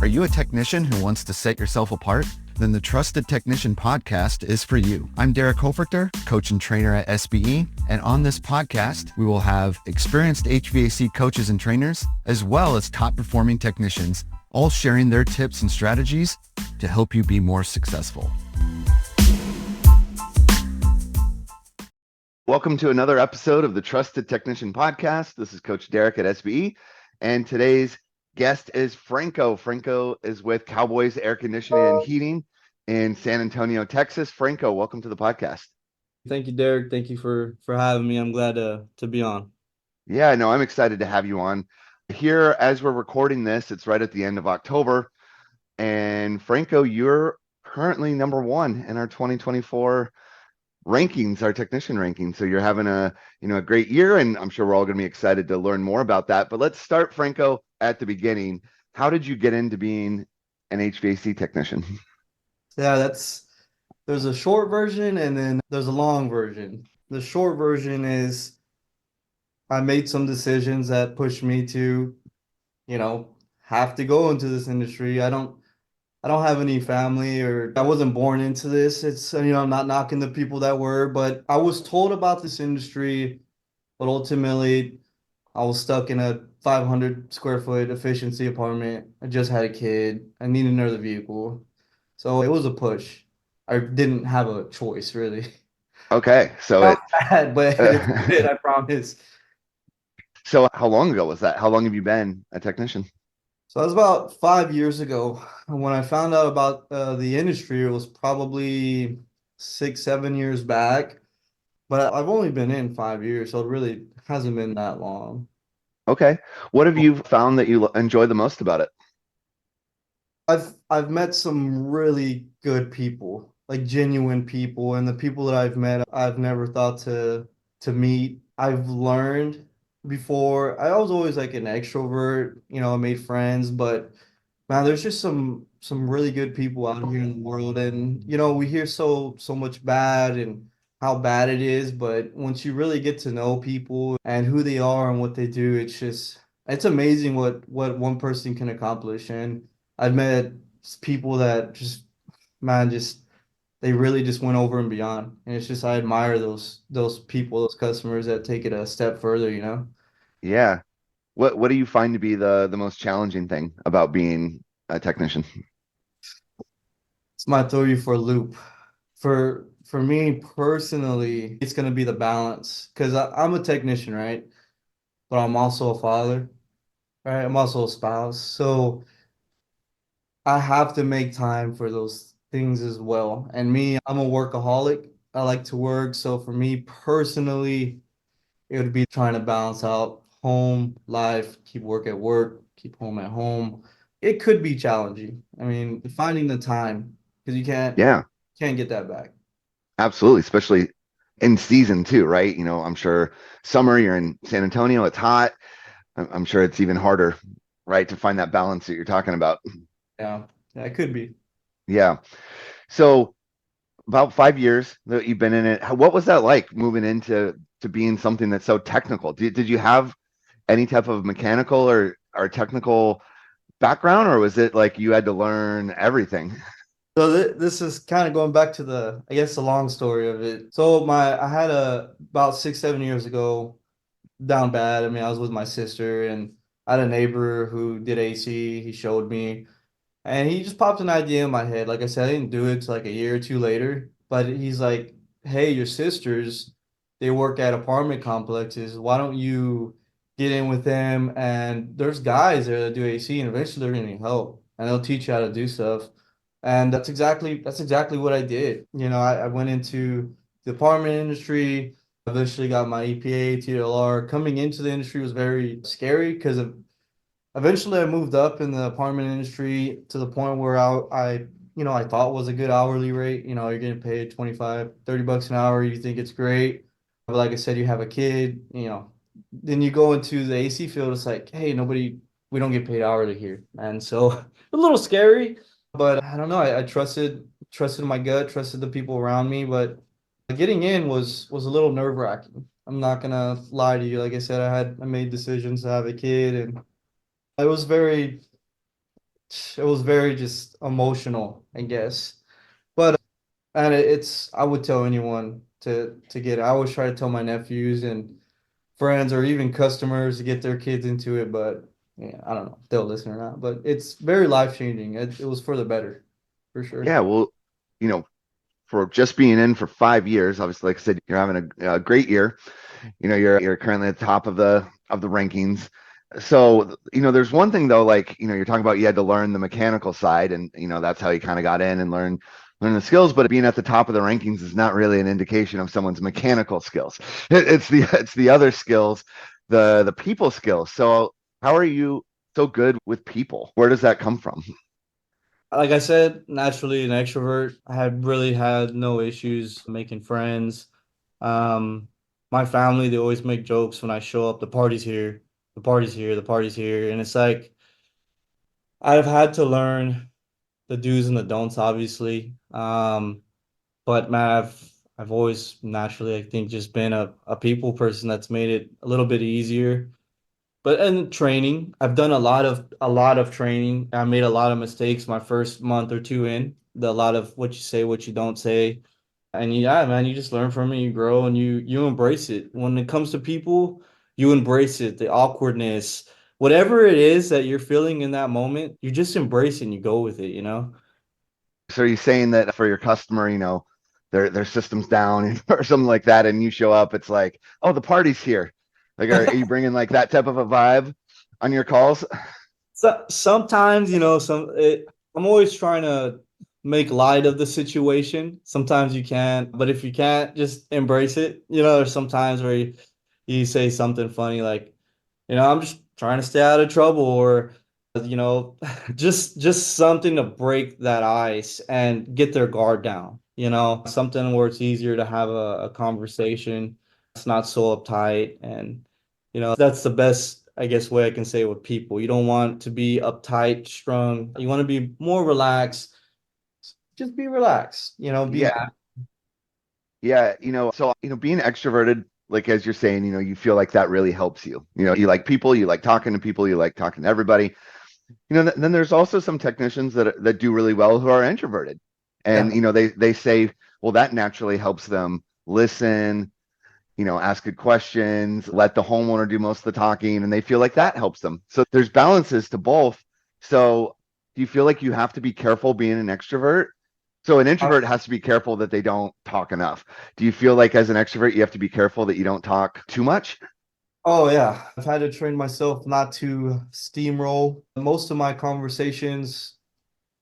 Are you a technician who wants to set yourself apart? Then the Trusted Technician podcast is for you. I'm Derek Hoferter, coach and trainer at SBE, and on this podcast, we will have experienced HVAC coaches and trainers, as well as top-performing technicians, all sharing their tips and strategies to help you be more successful. Welcome to another episode of the Trusted Technician podcast. This is Coach Derek at SBE, and today's guest is Franco. Franco is with Cowboys Air Conditioning and Heating in San Antonio, Texas. Franco, welcome to the podcast. Thank you, Derek. Thank you for having me. I'm glad to be on. Yeah, no, I'm excited to have you on. Here, as we're recording this, it's right at the end of October. And Franco, you're currently number one in our 2024 rankings, our technician rankings. So you're having a great year, and I'm sure we're all going to be excited to learn more about that. But let's start, Franco, at the beginning. How did you get into being an HVAC technician? Yeah, there's a short version and then there's a long version. The short version is I made some decisions that pushed me to, have to go into this industry. I don't have any family, or I wasn't born into this. It's, I'm not knocking the people that were, but I was told about this industry, but ultimately I was stuck in a 500 square foot efficiency apartment. I just had a kid. I needed another vehicle. So it was a push. I didn't have a choice, really. Okay, so Not bad, but it's good, I promise. so how long ago was that? How long have you been a technician? So that was about 5 years ago. When I found out about the industry, it was probably 6, 7 years back. But I've only been in 5 years, so it really hasn't been that long. Okay. What have you found that you enjoy the most about it? I've met some really good people, like genuine people, and the people that I've met, I've never thought to meet. I've learned before. I was always like an extrovert, I made friends, but man, there's just some really good people out here in the world, and we hear so much bad and how bad it is, but once you really get to know people and who they are and what they do, it's amazing what one person can accomplish. And I've met people that just, man, just they really just went over and beyond. And it's just I admire those people, those customers that take it a step further. Yeah. What do you find to be the most challenging thing about being a technician? It's might throw you for a loop. For me personally, it's gonna be the balance because I'm a technician, right? But I'm also a father, right? I'm also a spouse. So I have to make time for those things as well. And me, I'm a workaholic. I like to work. So for me personally, it would be trying to balance out home, life, keep work at work, keep home at home. It could be challenging. I mean, finding the time because you Yeah, can't get that back. absolutely. Especially in season too, right? I'm sure summer, you're in San Antonio, it's hot. I'm sure it's even harder, right, to find that balance that you're talking about. Yeah, yeah, it could be. Yeah. So about 5 years that you've been in it, what was that like moving into being something that's so technical? Did you have any type of mechanical or technical background, or was it like you had to learn everything? So this is kind of going back to I guess, the long story of it. So I had about 6, 7 years ago down bad. I mean, I was with my sister and I had a neighbor who did AC. He showed me, and he just popped an idea in my head. Like I said, I didn't do it till like a year or two later, but he's like, "Hey, your sisters, they work at apartment complexes. Why don't you get in with them? And there's guys there that do AC, and eventually they're gonna need help, and they'll teach you how to do stuff." And that's exactly what I did. I went into the apartment industry, eventually got my EPA, TLR. Coming into the industry was very scary because eventually I moved up in the apartment industry to the point where I thought was a good hourly rate. You're getting paid 25, $30 an hour. You think it's great. But like I said, you have a kid, then you go into the AC field. It's like, hey, we don't get paid hourly here. And so a little scary, but I don't know. I trusted my gut, trusted the people around me, but getting in was a little nerve-wracking. I'm not gonna lie to you. Like I said, I made decisions to have a kid, and it was very it was very just emotional, I guess. But and it's I would tell anyone to get it. I always try to tell my nephews and friends or even customers to get their kids into it, but yeah, I don't know if they'll listen or not. But it's very life changing. It was for the better, for sure. Yeah, well, you know, for just being in for 5 years, obviously, like I said, you're having a great year. You're currently at the top of the rankings. So, there's one thing though, like, you're talking about you had to learn the mechanical side, and that's how you kind of got in and learn the skills. But being at the top of the rankings is not really an indication of someone's mechanical skills. It's the other skills, the people skills. So, how are you so good with people? Where does that come from? Like I said, naturally an extrovert. I had really had no issues making friends. Um, my family, they always make jokes when I show up, the party's here, the party's here, the party's here. And it's like I've had to learn the do's and the don'ts, obviously. But man, I've always naturally, I think, just been a people person that's made it a little bit easier. But and training, I've done a lot of training. I made a lot of mistakes my first month or two in. A lot of what you say, what you don't say. And yeah, man, you just learn from it, you grow and you embrace it. When it comes to people, you embrace it, the awkwardness, whatever it is that you're feeling in that moment, you just embrace it and you go with it, you know? So are you saying that for your customer, their system's down or something like that, and you show up, it's like, oh, the party's here. Like, are you bringing like that type of a vibe on your calls? So sometimes, I'm always trying to make light of the situation. Sometimes you can, but if you can't, just embrace it. There's sometimes where you say something funny like, I'm just trying to stay out of trouble, or you know, just something to break that ice and get their guard down. Something where it's easier to have a conversation. It's not so uptight, and that's the best, I guess, way I can say it with people. You don't want to be uptight, strung. You want to be more relaxed. Just be relaxed. Be Yeah, yeah. So being extroverted, like as you're saying, you feel like that really helps you. You like people, you like talking to people, you like talking to everybody. Then there's also some technicians that do really well who are introverted, and yeah. they say, well, that naturally helps them listen, ask good questions, let the homeowner do most of the talking, and they feel like that helps them. So there's balances to both. So do you feel like you have to be careful being an extrovert? So an introvert has to be careful that they don't talk enough. Do you feel like as an extrovert you have to be careful that you don't talk too much? Oh yeah, I've had to train myself not to steamroll. Most of my conversations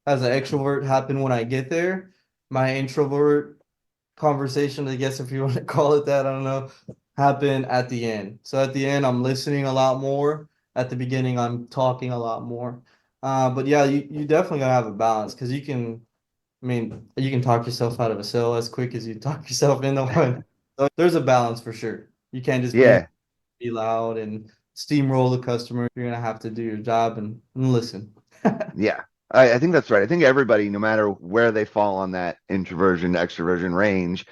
as an extrovert happen when I get there. My introvert conversation, I guess if you want to call it that, I don't know, happen at the end. So at the end, I'm listening a lot more. At the beginning, I'm talking a lot more. But yeah, you definitely gotta have a balance because you can talk yourself out of a cell as quick as you talk yourself into one. So there's a balance for sure. You can't just Yeah, be loud and steamroll the customer. You're gonna have to do your job and listen. yeah. I think that's right. I think everybody, no matter where they fall on that introversion to extroversion range,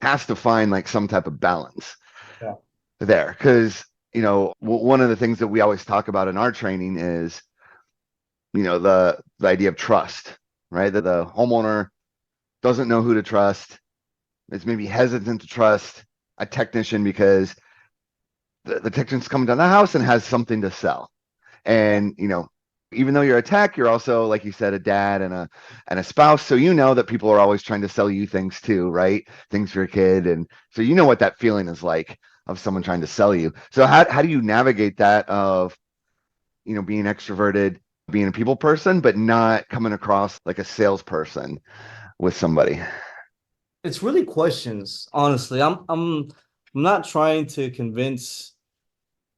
has to find like some type of balance Yeah. there. Because, one of the things that we always talk about in our training is, the idea of trust, right? That the homeowner doesn't know who to trust, is maybe hesitant to trust a technician because the technician's coming down the house and has something to sell. And, even though you're a tech, you're also, like you said, a dad and a spouse. So that people are always trying to sell you things too, right? Things for your kid. And so what that feeling is like of someone trying to sell you. So how do you navigate that of, being extroverted, being a people person, but not coming across like a salesperson with somebody? It's really questions, honestly. I'm not trying to convince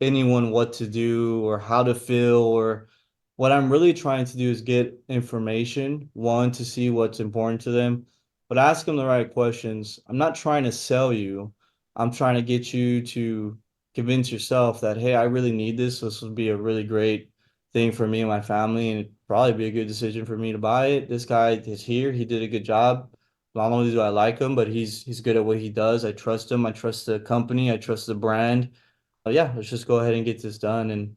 anyone what to do or how to feel, or what I'm really trying to do is get information, one, to see what's important to them, but ask them the right questions. I'm not trying to sell you. I'm trying to get you to convince yourself that, hey, I really need this. This would be a really great thing for me and my family, and it'd probably be a good decision for me to buy it. This guy is here. He did a good job. Not only do I like him, but he's good at what he does. I trust him. I trust the company. I trust the brand. Yeah, let's just go ahead and get this done. And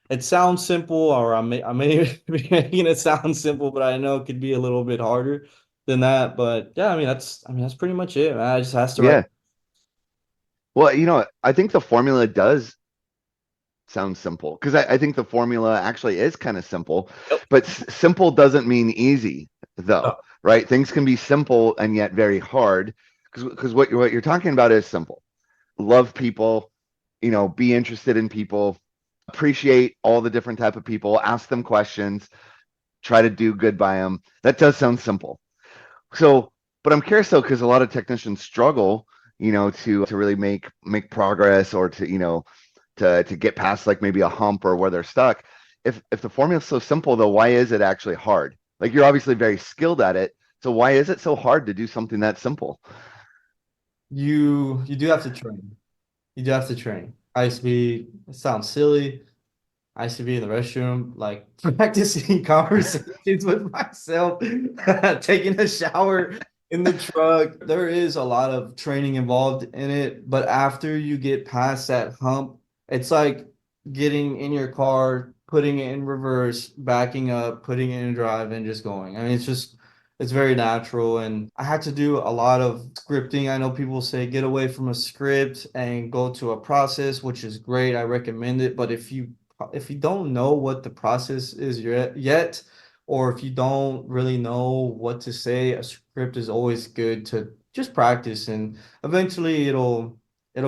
it sounds simple, or I may be making it sound simple, but I know it could be a little bit harder than that. But yeah, I mean that's pretty much it, man. I just has to write. Yeah. Well, I think the formula does sound simple because I think the formula actually is kind of simple, Yep. but simple doesn't mean easy, No. though, right? Things can be simple and yet very hard because what you're talking about is simple. Love people, be interested in people, appreciate all the different type of people, ask them questions, try to do good by them. That does sound simple. So, but I'm curious though, because a lot of technicians struggle, to really make progress or to get past like maybe a hump or where they're stuck. If the formula is so simple though, why is it actually hard? Like you're obviously very skilled at it. So why is it so hard to do something that simple? You do have to train. You do have to train. It sounds silly. I used to be in the restroom, like practicing conversations with myself, taking a shower in the truck. There is a lot of training involved in it, but after you get past that hump, it's like getting in your car, putting it in reverse, backing up, putting it in drive, and just going. I mean, it's very natural. And I had to do a lot of scripting. I know people say get away from a script and go to a process, which is great. I recommend it. But if you don't know what the process is yet, or if you don't really know what to say, a script is always good to just practice, and eventually it'll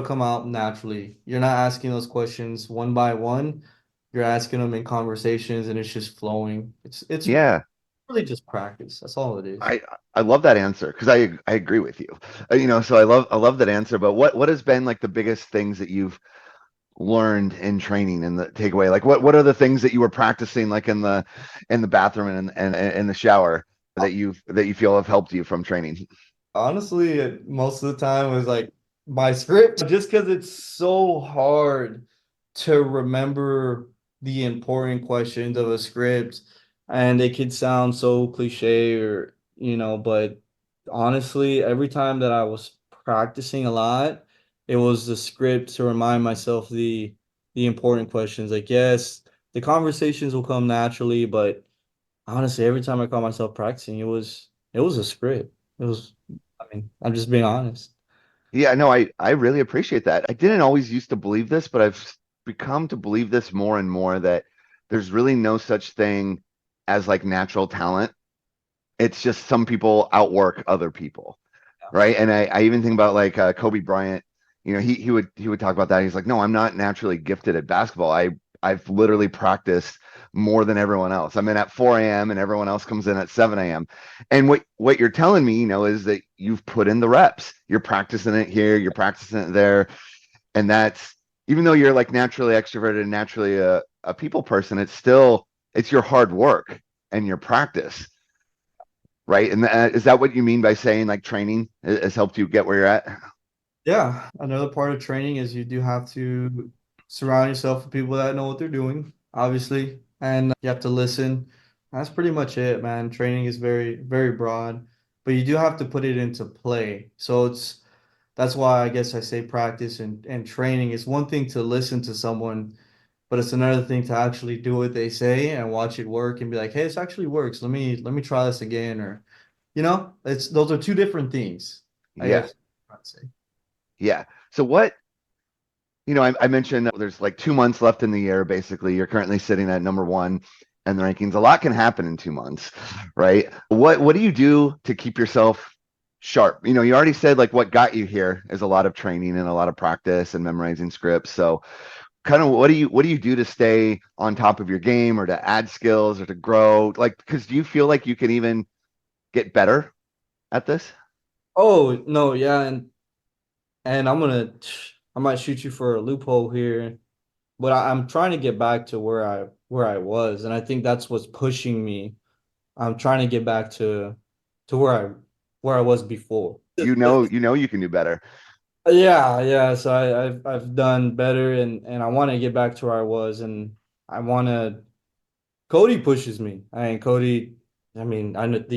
come out naturally. You're not asking those questions one by one. You're asking them in conversations, and it's just flowing. It's Yeah, really just practice. That's all it is. I I love that answer because I agree with you. So I love that answer. But what has been like the biggest things that you've learned in training and the takeaway? Like what are the things that you were practicing like in the bathroom and in the shower that you feel have helped you from training? Honestly, most of the time was like my script, just because it's so hard to remember the important questions of a script, and it could sound so cliche but honestly, every time that I was practicing a lot, it was the script to remind myself the important questions. Like, yes, the conversations will come naturally, but honestly, every time I caught myself practicing, it was a script. It was, I mean, I'm just being honest. Yeah, no, I really appreciate that. I didn't always used to believe this, but I've become to believe this more and more that there's really no such thing as like natural talent. It's just some people outwork other people, right? And I even think about like Kobe Bryant. He would talk about that. He's like, no, I'm not naturally gifted at basketball. I've literally practiced more than everyone else. I'm in at 4 a.m. and everyone else comes in at 7 a.m. And what you're telling me, is that you've put in the reps. You're practicing it here, you're practicing it there, and that's even though you're like naturally extroverted and naturally a people person, it's your hard work and your practice, right? And is that what you mean by saying like training has helped you get where you're at? Yeah, another part of training is you do have to surround yourself with people that know what they're doing, obviously, and you have to listen. That's pretty much it, man. Training is very, very broad, but you do have to put it into play. So that's why I guess I say practice and training. It's one thing to listen to someone, but it's another thing to actually do what they say and watch it work and be like, hey, this actually works. Let me try this again. Or, it's those are two different things, I Yeah, guess I'd say. yeah. So I mentioned there's like 2 months left in the year. Basically, you're currently sitting at number one in the rankings. A lot can happen in 2 months, right? What do you do to keep yourself sharp? You already said like what got you here is a lot of training and a lot of practice and memorizing scripts. So kind of what do you do to stay on top of your game or to add skills or to grow? Like, because do you feel like you can even get better at this? Oh, no, yeah, and I might shoot you for a loophole here, but I'm trying to get back to where I was, and I think that's what's pushing me. I'm trying to get back to where I was before. You can do better. Yeah, yeah. So I've done better, and I want to get back to where I was, and I want to. Cody pushes me. I think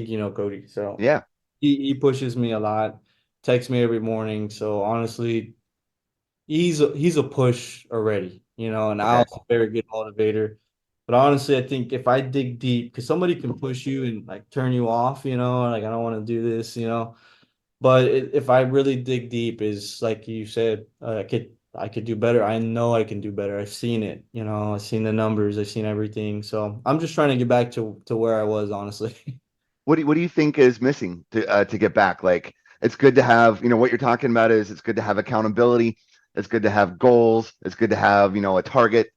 you know Cody, so Yeah. he pushes me a lot, texts me every morning. So honestly, he's a push already. and I Okay. was a very good motivator. But honestly, I think if I dig deep, because somebody can push you and like turn you off, like I don't want to do this, but if I really dig deep, is like you said, I could do better. I know I can do better. I've seen it, I've seen the numbers, I've seen everything. So I'm just trying to get back to where I was, honestly. What do you think is missing to get back? Like, it's good to have, what you're talking about is it's good to have accountability. It's good to have goals. It's good to have, a target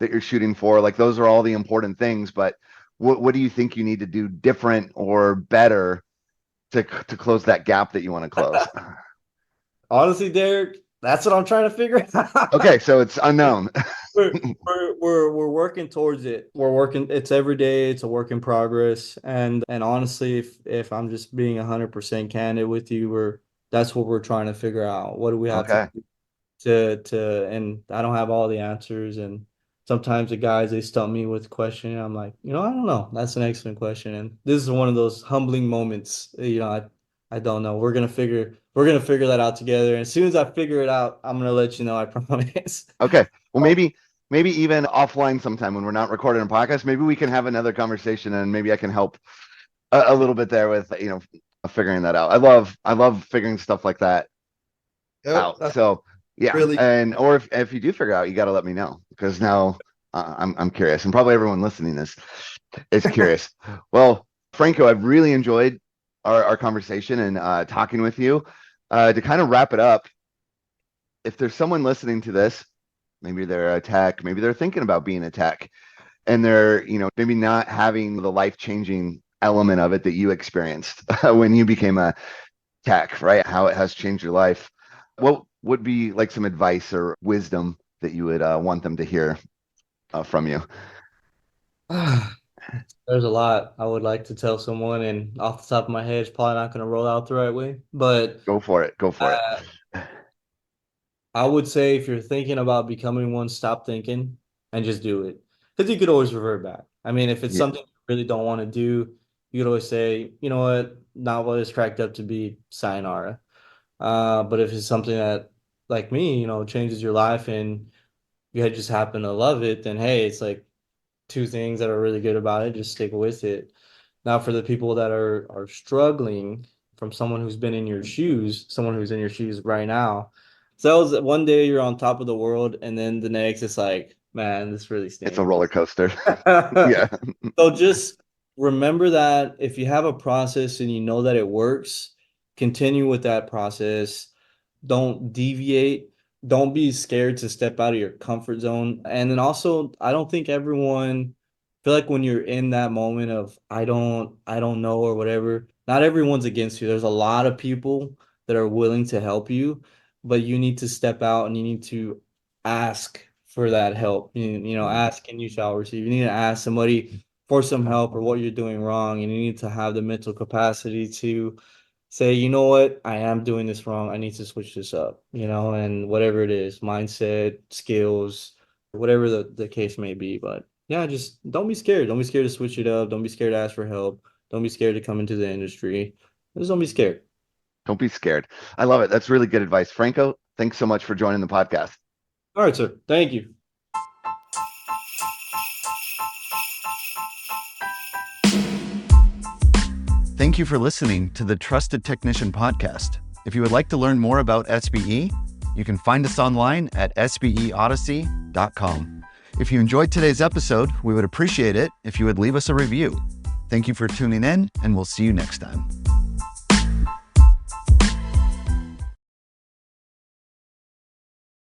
that you're shooting for. Like, those are all the important things. But what do you think you need to do different or better to close that gap that you want to close? Honestly, Derek, that's what I'm trying to figure out. Okay, so it's unknown. We're working towards it. We're working. It's every day. It's a work in progress. And honestly, if I'm just being 100% candid with you, that's what we're trying to figure out. What do we have to Okay. do and I don't have all the answers. And sometimes the guys they stump me with a question. I'm like, I don't know. That's an excellent question. And this is one of those humbling moments. I don't know. We're gonna figure that out together. And as soon as I figure it out, I'm gonna let you know, I promise. Okay. Well, maybe even offline sometime when we're not recording a podcast, maybe we can have another conversation and maybe I can help a little bit there with, figuring that out. I love figuring stuff like that Yep, out. that's So yeah, really and or if you do figure out, you got to let me know because now I'm curious, and probably everyone listening is curious. Well, Franco, I've really enjoyed our conversation and talking with you. To kind of wrap it up, if there's someone listening to this, maybe they're a tech, maybe they're thinking about being a tech, and they're maybe not having the life-changing element of it that you experienced when you became a tech, right? How it has changed your life. What would be like some advice or wisdom that you would want them to hear from you? there's a lot I would like to tell someone, and off the top of my head, it's probably not going to roll out the right way. But Go for it. Go for it. uh, I would say if you're thinking about becoming one, stop thinking and just do it. Because you could always revert back. I mean, if it's Yeah. something you really don't want to do, you could always say, you know what, not what it's cracked up to be, sayonara. But if it's something that, like me, changes your life and you had just happen to love it, then hey, it's like two things that are really good about it. Just stick with it. Now, for the people that are struggling, from someone who's been in your shoes, someone who's in your shoes right now. So that was one day you're on top of the world, and then the next it's like, man, this really It's a stinks. roller coaster. Yeah. So just remember that if you have a process and you know that it works, continue with that process. Don't deviate. Don't be scared to step out of your comfort zone. And then also, I don't think everyone feel like when you're in that moment of I don't know or whatever, not everyone's against you. There's a lot of people that are willing to help you, but you need to step out and you need to ask for that help. Ask and you shall receive. You need to ask somebody for some help or what you're doing wrong, and you need to have the mental capacity to say, you know what, I am doing this wrong. I need to switch this up, and whatever it is, mindset, skills, whatever the case may be. But yeah, just don't be scared. Don't be scared to switch it up. Don't be scared to ask for help. Don't be scared to come into the industry. Just don't be scared. Don't be scared. I love it. That's really good advice. Franco, thanks so much for joining the podcast. All right, sir. Thank you. Thank you for listening to the Trusted Technician Podcast. If you would like to learn more about SBE, you can find us online at sbeodyssey.com. If you enjoyed today's episode, we would appreciate it if you would leave us a review. Thank you for tuning in, and we'll see you next time.